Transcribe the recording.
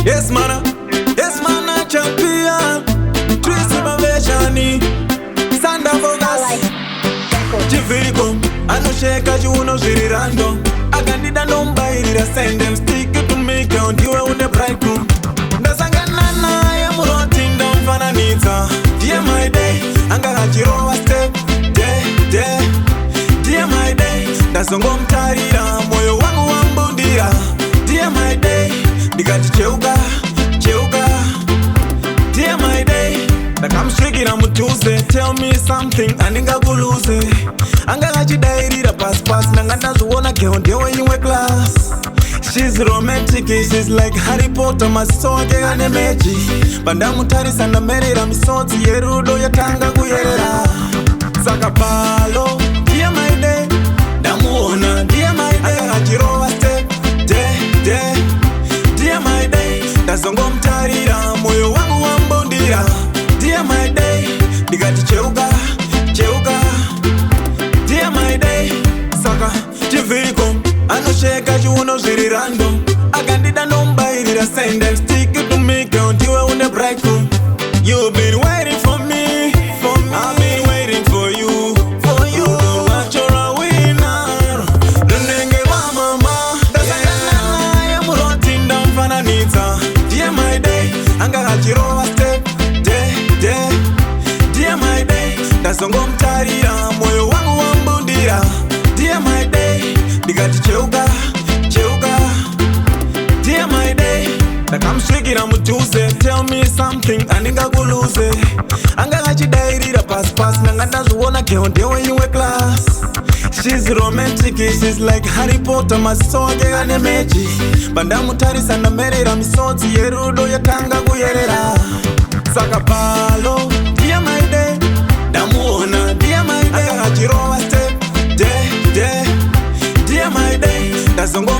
Yes mana champion. Tripsy-Ndiye Sanda focus. Chiviko anosheka chiuno zviri random. Akandida ndombairira send them stick to me count you une bridegroom. Ndasangana naye muroti ndomfananidza. Dear Maidei anga hachirowa step Dear Maidei ndazongomtarira moyo wangu wambundira. Dear Maidei ndikati cheuka Dear Maidei ndakamsvikira mudhuze. Tell me something andingakuluze. Anga hachidairira pasi ndanga ndazviona girl ndewe imwe class. She's romantic, she's like Harry Potter, maziso ake ane magic. Pandamutarisa ndamerera misodzi yerudo yatanga kuyerera. Saka palo Dear Maidei ndamuona. Dear Maidei anga hachirowa step Dear Maidei ndazongomtarira moyo wangu wambundira. Dear Maidei ndikati cheuka Dear Maidei saka chiviko anosheka chiuno zviri random. Akandida ndombairira send and stick to me count you une bridegroom. You've been waiting for me I've been waiting for you Machora winner Nunenge wa mama. Ndasangana naye muroti ndomfananidza. Dear Maidei anga hachirowa step Dear Maidei ndazongomtarira moyo wangu wambundira. Dear Maidei ndikati cheuka Dear Maidei ndakamsvikira mudhuze. Tell me something andingakuluze. Anga hachidairira pasi ndanga ndazviona girl ndewe imwe class. She's romantic, she's like Harry Potter, maziso ake ane magic. Pandamutarisa ndamerera misodzi yerudo yatanga kuyerera. Saka palo Dear Maidei ndamuona. Dear Maidei anga hachirowa step Dear Maidei ndazongo